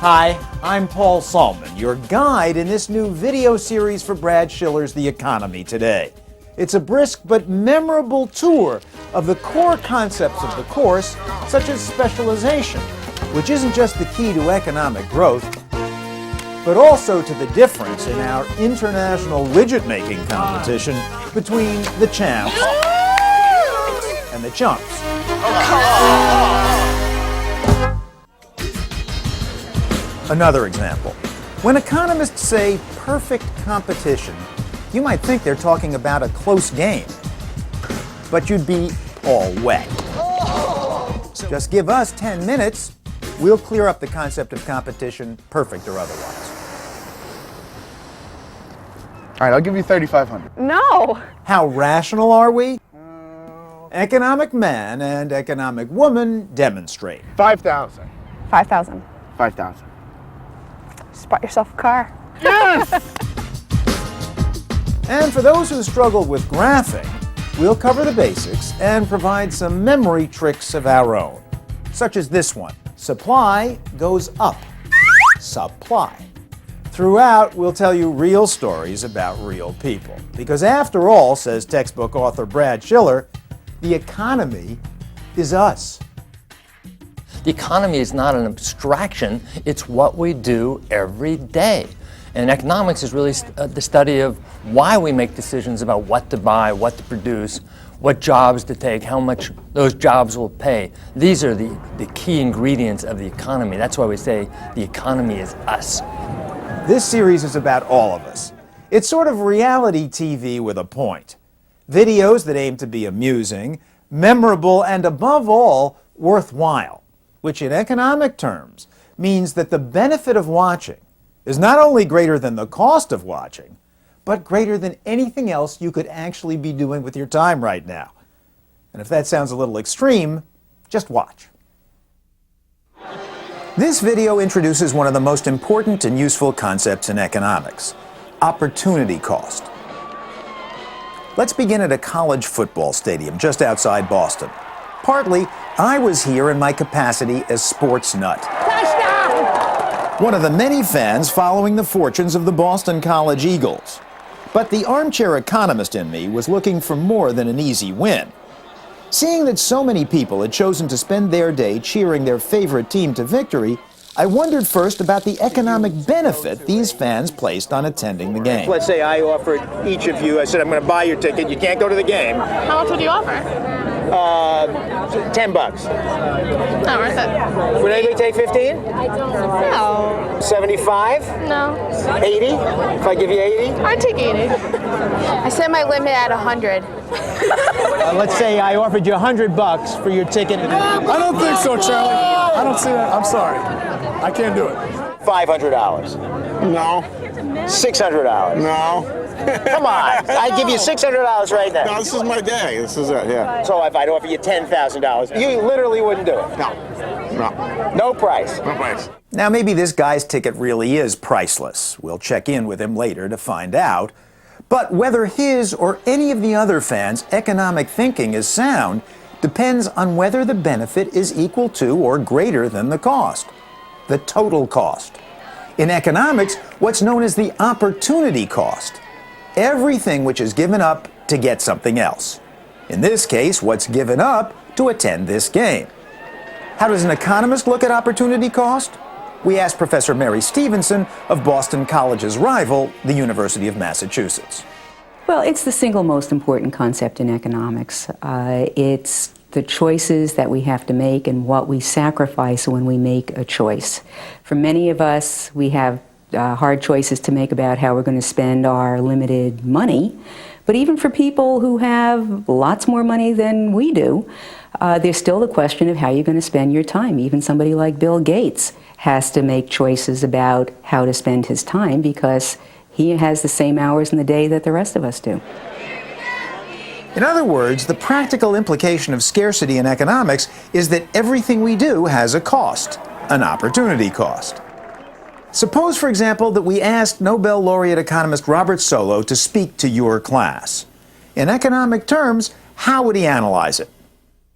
Hi, I'm Paul Salman, your guide in this new video series for Brad Schiller's The Economy Today. It's a brisk but memorable tour of the core concepts of the course, such as specialization, which isn't just the key to economic growth, but also to the difference in our international widget-making competition between the champs and the chumps. Another example. When economists say perfect competition, you might think they're talking about a close game, but you'd be all wet. Just give us 10 minutes, we'll clear up the concept of competition, perfect or otherwise. All right, I'll give you 3,500. No. How rational are we? Economic man and economic woman demonstrate. 5,000. 5,000. 5,000. Just bought yourself a car. Yes! And for those who struggle with graphing, we'll cover the basics and provide some memory tricks of our own, such as this one. Supply goes up. Supply. Throughout, we'll tell you real stories about real people. Because after all, says textbook author Brad Schiller, the economy is us. The economy is not an abstraction, it's what we do every day. And economics is really the study of why we make decisions about what to buy, what to produce, what jobs to take, how much those jobs will pay. These are the key ingredients of the economy. That's why we say the economy is us. This series is about all of us. It's sort of reality TV with a point. Videos that aim to be amusing, memorable, and above all, worthwhile, which in economic terms means that the benefit of watching is not only greater than the cost of watching, but greater than anything else you could actually be doing with your time right now. And if that sounds a little extreme, just watch. This video introduces one of the most important and useful concepts in economics: opportunity cost. Let's begin at a college football stadium just outside Boston. Partly, I was here in my capacity as sports nut. Touchdown! One of the many fans following the fortunes of the Boston College Eagles. But the armchair economist in me was looking for more than an easy win. Seeing that so many people had chosen to spend their day cheering their favorite team to victory, I wondered first about the economic benefit these fans placed on attending the game. Let's say I offered each of you, I said, I'm going to buy your ticket, you can't go to the game. How much would you offer? $10. Not worth it. Would anybody take 15? No. 75? No. 80? If I give you 80? I'd take 80. I set my limit at 100. Let's say I offered you $100 for your ticket. I don't think so, Charlie. I don't see that. I'm sorry. I can't do it. $500. No. $600. No. Come on. I'd give you $600 right now. No, this is my day. This is it, yeah. So if I'd offer you $10,000, you literally wouldn't do it. No. No. No price. No price. Now maybe this guy's ticket really is priceless. We'll check in with him later to find out. But whether his or any of the other fans' economic thinking is sound depends on whether the benefit is equal to or greater than the cost, the total cost. In economics, what's known as the opportunity cost. Everything which is given up to get something else. In this case, what's given up to attend this game. How does an economist look at opportunity cost? We asked Professor Mary Stevenson of Boston College's rival, the University of Massachusetts. Well, it's the single most important concept in economics. It's the choices that we have to make and what we sacrifice when we make a choice. For many of us, we have hard choices to make about how we're going to spend our limited money. But even for people who have lots more money than we do, there's still the question of how you're going to spend your time. Even somebody like Bill Gates has to make choices about how to spend his time because he has the same hours in the day that the rest of us do. In other words, the practical implication of scarcity in economics is that everything we do has a cost, an opportunity cost. Suppose, for example, that we asked Nobel laureate economist Robert Solow to speak to your class. In economic terms, how would he analyze it?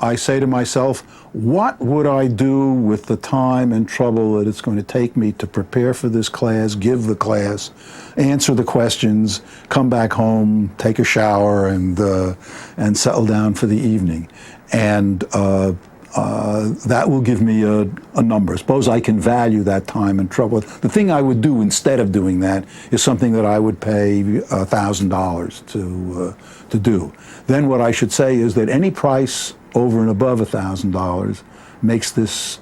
I say to myself, what would I do with the time and trouble that it's going to take me to prepare for this class, give the class, answer the questions, come back home, take a shower, and settle down for the evening. And that will give me a number. Suppose I can value that time and trouble. The thing I would do instead of doing that is something that I would pay $1,000 to do. Then what I should say is that any price over and above $1,000 makes this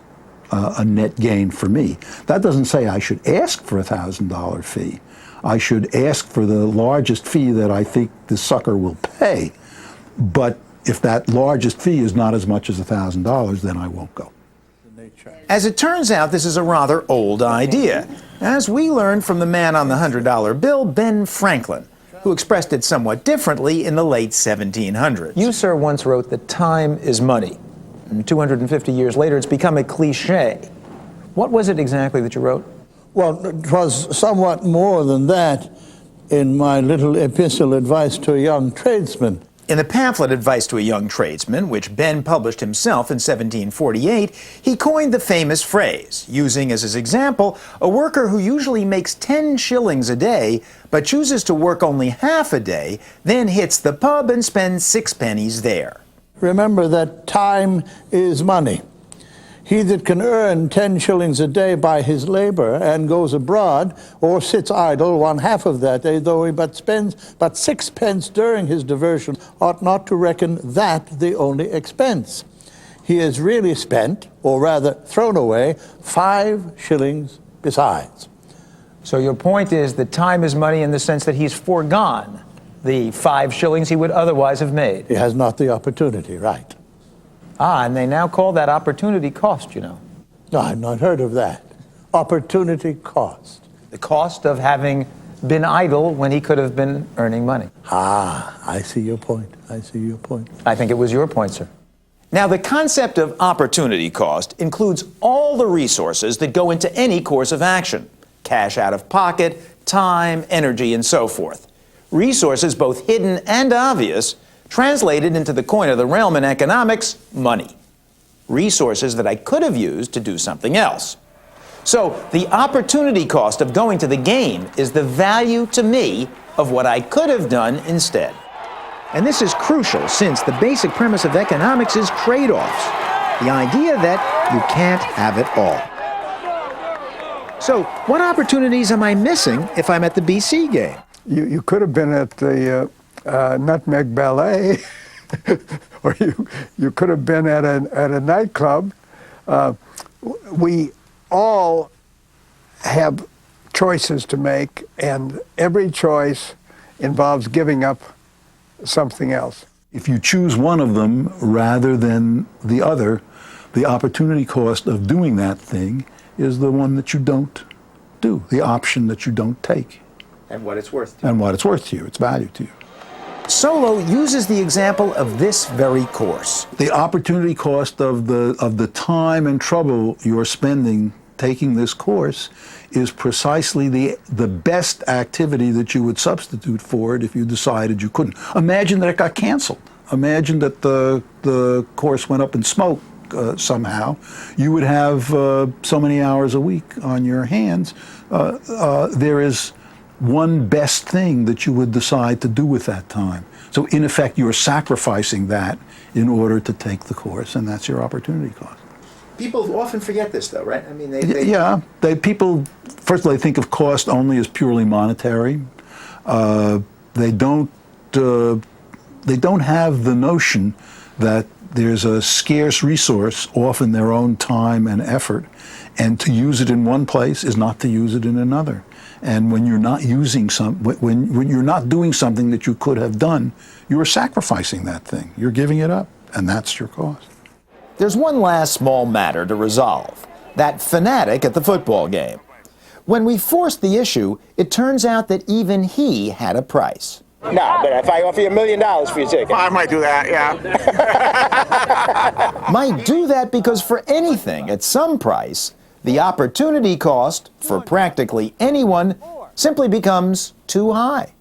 a net gain for me. That doesn't say I should ask for a $1,000 fee. I should ask for the largest fee that I think the sucker will pay. But if that largest fee is not as much as $1,000, then I won't go. As it turns out, this is a rather old idea, as we learned from the man on the $100 bill, Ben Franklin, who expressed it somewhat differently in the late 1700s. You, sir, once wrote that time is money. And 250 years later, it's become a cliche. What was it exactly that you wrote? Well, it was somewhat more than that in my little epistle, Advice to a Young Tradesman. In the pamphlet Advice to a Young Tradesman, which Ben published himself in 1748, he coined the famous phrase, using as his example a worker who usually makes 10 shillings a day, but chooses to work only half a day, then hits the pub and spends 6 pennies there. Remember that time is money. He that can earn 10 shillings a day by his labor and goes abroad or sits idle 1/2 of that day, though he but spends but 6 pence during his diversion, ought not to reckon that the only expense. He has really spent, or rather thrown away, 5 shillings besides. So your point is that time is money in the sense that he's foregone the 5 shillings he would otherwise have made. He has not the opportunity, right. Ah, and they now call that opportunity cost, you know. No, I've not heard of that. Opportunity cost. The cost of having been idle when he could have been earning money. Ah, I see your point. I see your point. I think it was your point, sir. Now, the concept of opportunity cost includes all the resources that go into any course of action. Cash out of pocket, time, energy, and so forth. Resources both hidden and obvious, translated into the coin of the realm in economics, money. Resources that I could have used to do something else. So the opportunity cost of going to the game is the value to me of what I could have done instead. And this is crucial since the basic premise of economics is trade-offs. The idea that you can't have it all. So what opportunities am I missing if I'm at the BC game? You could have been at the Nutmeg Ballet, or you could have been at a nightclub. We all have choices to make, and every choice involves giving up something else. If you choose one of them rather than the other, the opportunity cost of doing that thing is the one that you don't do, the option that you don't take. And what it's worth to you. And what it's worth to you, its value to you. Solow uses the example of this very course. The opportunity cost of the time and trouble you're spending taking this course is precisely the best activity that you would substitute for it if you decided you couldn't. Imagine that it got canceled. Imagine that the course went up in smoke somehow. You would have so many hours a week on your hands. There is one best thing that you would decide to do with that time. So in effect, you're sacrificing that in order to take the course, and that's your opportunity cost. People often forget this, though, right? I mean, people first of all, they think of cost only as purely monetary. They don't have the notion that there's a scarce resource, often their own time and effort, and to use it in one place is not to use it in another. And when you're not using when you're not doing something that you could have done, you are sacrificing that thing. You're giving it up, and that's your cost. There's one last small matter to resolve. That fanatic at the football game. When we forced the issue, it turns out that even he had a price. No, but if I offer you $1 million for your ticket. I might do that, yeah. Might do that because for anything at some price, the opportunity cost for practically anyone simply becomes too high.